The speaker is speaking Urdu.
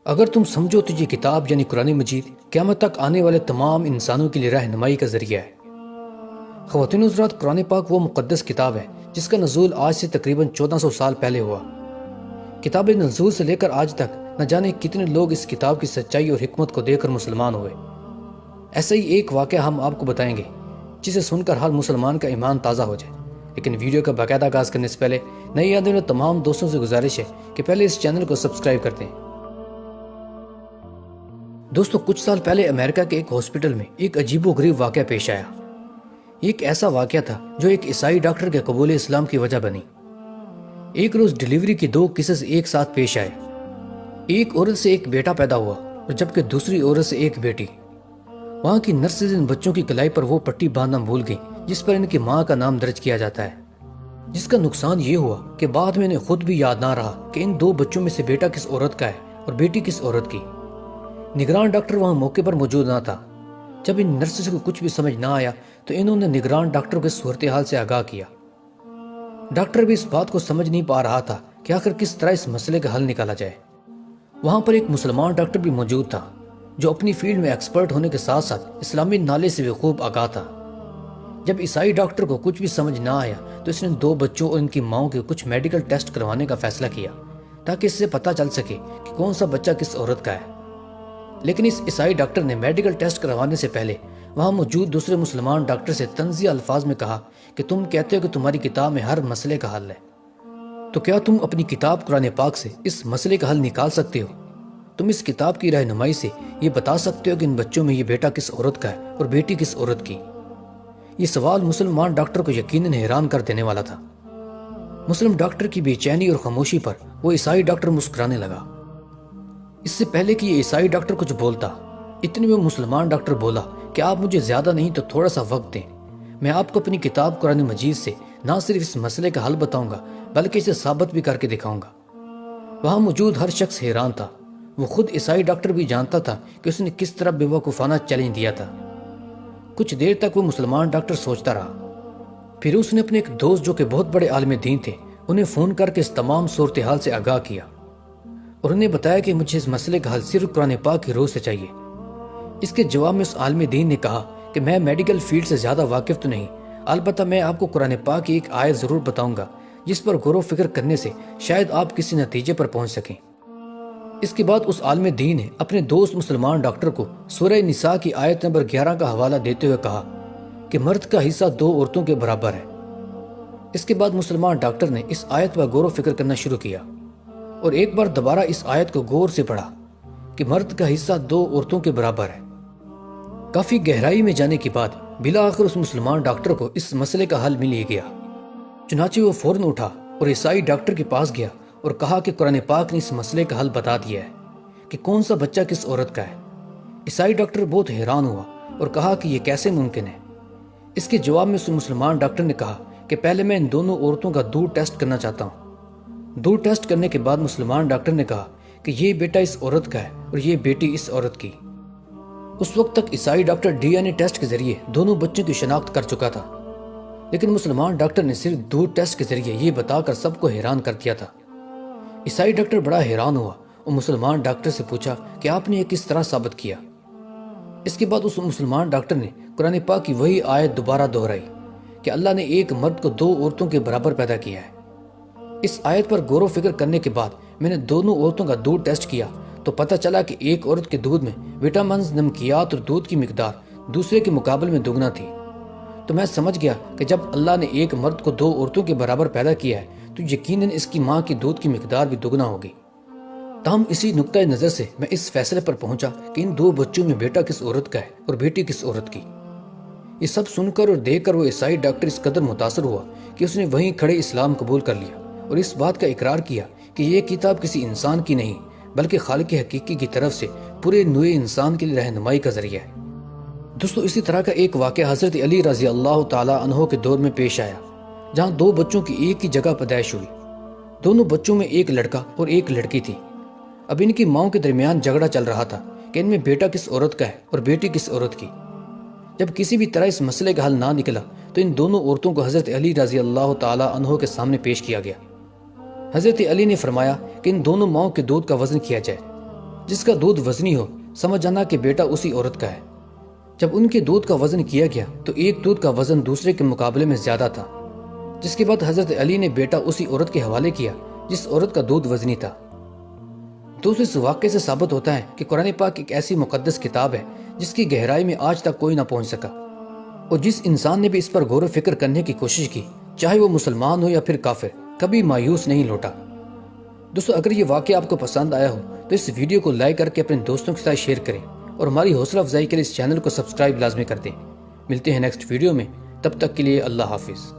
اگر تم سمجھو تو یہ کتاب یعنی قرآن مجید قیامت تک آنے والے تمام انسانوں کے لیے رہنمائی کا ذریعہ ہے۔ خواتین حضرات، قرآن پاک وہ مقدس کتاب ہے جس کا نزول آج سے تقریباً 1400 سال پہلے ہوا۔ کتاب نزول سے لے کر آج تک نہ جانے کتنے لوگ اس کتاب کی سچائی اور حکمت کو دیکھ کر مسلمان ہوئے۔ ایسا ہی ایک واقعہ ہم آپ کو بتائیں گے جسے سن کر ہر مسلمان کا ایمان تازہ ہو جائے۔ لیکن ویڈیو کا باقاعدہ آغاز کرنے سے پہلے نئی آنے والے تمام دوستوں سے گزارش ہے کہ پہلے اس چینل کو سبسکرائب کر دیں۔ دوستو، کچھ سال پہلے امریکہ کے ایک ہاسپٹل میں ایک عجیب و غریب واقعہ پیش آیا۔ یہ ایک ایسا واقعہ تھا جو ایک عیسائی ڈاکٹر کے قبول اسلام کی وجہ بنی۔ ایک روز ڈیلیوری کے 2 کیسز ایک ساتھ پیش آئے۔ ایک عورت سے ایک بیٹا پیدا ہوا اور جبکہ دوسری عورت سے ایک بیٹی۔ وہاں کی نرسز ان بچوں کی کلائی پر وہ پٹی باندھنا بھول گئی جس پر ان کی ماں کا نام درج کیا جاتا ہے، جس کا نقصان یہ ہوا کہ بعد میں انہیں خود بھی یاد نہ رہا کہ ان 2 بچوں میں سے بیٹا کس عورت کا ہے اور بیٹی کس عورت کی۔ نگران ڈاکٹر وہاں موقع پر موجود نہ تھا۔ جب ان نرسز کو کچھ بھی سمجھ نہ آیا تو انہوں نے نگران ڈاکٹر کو اس صورتحال سے آگاہ کیا۔ ڈاکٹر بھی اس بات کو سمجھ نہیں پا رہا تھا کہ آخر کس طرح اس مسئلے کا حل نکالا جائے۔ وہاں پر ایک مسلمان ڈاکٹر بھی موجود تھا جو اپنی فیلڈ میں ایکسپرٹ ہونے کے ساتھ ساتھ اسلامی نالج سے بھی خوب آگاہ تھا۔ جب عیسائی ڈاکٹر کو کچھ بھی سمجھ نہ آیا تو اس نے 2 بچوں اور ان کی ماؤں کے کچھ میڈیکل ٹیسٹ کروانے کا فیصلہ کیا تاکہ اس سے پتہ چل سکے کہ کون سا بچہ کس عورت کا ہے۔ لیکن اس عیسائی ڈاکٹر نے میڈیکل ٹیسٹ کروانے سے پہلے وہاں موجود دوسرے مسلمان ڈاکٹر سے طنزیہ الفاظ میں کہا کہ تم کہتے ہو کہ تمہاری کتاب میں ہر مسئلے کا حل ہے، تو کیا تم اپنی کتاب قرآن پاک سے اس مسئلے کا حل نکال سکتے ہو؟ تم اس کتاب کی رہنمائی سے یہ بتا سکتے ہو کہ ان بچوں میں یہ بیٹا کس عورت کا ہے اور بیٹی کس عورت کی؟ یہ سوال مسلمان ڈاکٹر کو یقیناً حیران کر دینے والا تھا۔ مسلم ڈاکٹر کی بے چینی اور خاموشی پر وہ عیسائی ڈاکٹر مسکرانے لگا۔ اس سے پہلے کہ یہ عیسائی ڈاکٹر کچھ بولتا، اتنے میں مسلمان ڈاکٹر بولا کہ آپ مجھے زیادہ نہیں تو تھوڑا سا وقت دیں، میں آپ کو اپنی کتاب قرآن مجید سے نہ صرف اس مسئلے کا حل بتاؤں گا بلکہ اسے ثابت بھی کر کے دکھاؤں گا۔ وہاں موجود ہر شخص حیران تھا۔ وہ خود عیسائی ڈاکٹر بھی جانتا تھا کہ اس نے کس طرح بے وقوفانہ چیلنج دیا تھا۔ کچھ دیر تک وہ مسلمان ڈاکٹر سوچتا رہا، پھر اس نے اپنے ایک دوست جو کہ بہت بڑے عالم دین تھے انہیں فون کر کے اس تمام صورتحال سے آگاہ کیا اور انہیں بتایا کہ مجھے اس مسئلے کا حل صرف قرآن پاک کی روح سے چاہیے۔ اس کے جواب میں اس عالم دین نے کہا کہ میں میڈیکل فیلڈ سے زیادہ واقف تو نہیں، البتہ میں آپ کو قرآن پاک کی ایک آیت ضرور بتاؤں گا جس پر غور و فکر کرنے سے شاید آپ کسی نتیجے پر پہنچ سکیں۔ اس کے بعد اس عالم دین نے اپنے دوست مسلمان ڈاکٹر کو سورہ نساء کی آیت نمبر 11 کا حوالہ دیتے ہوئے کہا کہ مرد کا حصہ 2 عورتوں کے برابر ہے۔ اس کے بعد مسلمان ڈاکٹر نے اس آیت پر غور و فکر کرنا شروع کیا اور ایک بار دوبارہ اس آیت کو غور سے پڑھا کہ مرد کا حصہ 2 عورتوں کے برابر ہے۔ کافی گہرائی میں جانے کے بعد بالآخر اس مسلمان ڈاکٹر کو اس مسئلے کا حل مل ہی گیا۔ چنانچہ وہ فوراً اٹھا اور عیسائی ڈاکٹر کے پاس گیا اور کہا کہ قرآن پاک نے اس مسئلے کا حل بتا دیا ہے کہ کون سا بچہ کس عورت کا ہے۔ عیسائی ڈاکٹر بہت حیران ہوا اور کہا کہ یہ کیسے ممکن ہے۔ اس کے جواب میں اس مسلمان ڈاکٹر نے کہا کہ پہلے میں ان دونوں عورتوں کا دودھ ٹیسٹ کرنا چاہتا ہوں۔ دودھ ٹیسٹ کرنے کے بعد مسلمان ڈاکٹر نے کہا کہ یہ بیٹا اس عورت کا ہے اور یہ بیٹی اس عورت کی۔ اس وقت تک عیسائی doctor D N A test کے ذریعے دونوں بچوں کی شناخت کر چکا تھا، لیکن مسلمان ڈاکٹر نے صرف دودھ ٹیسٹ کے ذریعے یہ بتا کر سب کو حیران کر دیا تھا۔ عیسائی ڈاکٹر بڑا حیران ہوا اور مسلمان ڈاکٹر سے پوچھا کہ آپ نے یہ کس طرح ثابت کیا؟ اس کے بعد اس مسلمان ڈاکٹر نے قرآن پاک کی وہی آیت دوبارہ دہرائی کہ اللہ نے ایک مرد کو 2 عورتوں کے برابر پیدا کیا ہے۔ اس آیت پر غور و فکر کرنے کے بعد میں نے دونوں عورتوں کا دودھ ٹیسٹ کیا تو پتہ چلا کہ ایک عورت کے دودھ میں وٹامنز، نمکیات اور دودھ کی مقدار دوسرے کے مقابلے میں دگنا تھی۔ تو میں سمجھ گیا کہ جب اللہ نے ایک مرد کو 2 عورتوں کے برابر پیدا کیا ہے تو یقیناً اس کی ماں کی دودھ کی مقدار بھی دگنا ہوگی۔ تاہم اسی نقطۂ نظر سے میں اس فیصلے پر پہنچا کہ ان 2 بچوں میں بیٹا کس عورت کا ہے اور بیٹی کس عورت کی۔ یہ سب سن کر اور دیکھ کر وہ عیسائی ڈاکٹر اس قدر متاثر ہوا کہ اس نے وہیں کھڑے اسلام قبول کر لیا اور اس بات کا اقرار کیا کہ یہ کتاب کسی انسان کی نہیں بلکہ خالق حقیقی کی طرف سے پورے نوع انسان کے لیے رہنمائی کا ذریعہ ہے۔ دوستو، اسی طرح کا ایک واقعہ حضرت علی رضی اللہ تعالی عنہ کے دور میں پیش آیا جہاں 2 بچوں کی ایک ہی جگہ پیدائش ہوئی۔ دونوں بچوں میں ایک لڑکا اور ایک لڑکی تھی۔ اب ان کی ماؤں کے درمیان جھگڑا چل رہا تھا کہ ان میں بیٹا کس عورت کا ہے اور بیٹی کس عورت کی۔ جب کسی بھی طرح اس مسئلے کا حل نہ نکلا تو ان دونوں عورتوں کو حضرت علی رضی اللہ تعالی عنہ کے سامنے پیش کیا گیا۔ حضرت علی نے فرمایا کہ ان دونوں ماؤں کے دودھ کا وزن کیا جائے۔ جس کا دودھ وزنی ہو سمجھ جانا کہ بیٹا اسی عورت کا ہے۔ جب ان کے دودھ کا وزن کیا گیا تو ایک دودھ کا وزن دوسرے کے مقابلے میں زیادہ تھا، جس کے بعد حضرت علی نے بیٹا اسی عورت کے حوالے کیا جس عورت کا دودھ وزنی تھا۔ دوستو، اس واقعے سے ثابت ہوتا ہے کہ قرآن پاک ایک ایسی مقدس کتاب ہے جس کی گہرائی میں آج تک کوئی نہ پہنچ سکا، اور جس انسان نے بھی اس پر غور و فکر کرنے کی کوشش کی، چاہے وہ مسلمان ہو یا پھر کافر، کبھی مایوس نہیں لوٹا۔ دوستو، اگر یہ واقعہ آپ کو پسند آیا ہو تو اس ویڈیو کو لائک کر کے اپنے دوستوں کے ساتھ شیئر کریں، اور ہماری حوصلہ افزائی کے لیے اس چینل کو سبسکرائب لازمی کر دیں۔ ملتے ہیں نیکسٹ ویڈیو میں، تب تک کے لیے اللہ حافظ۔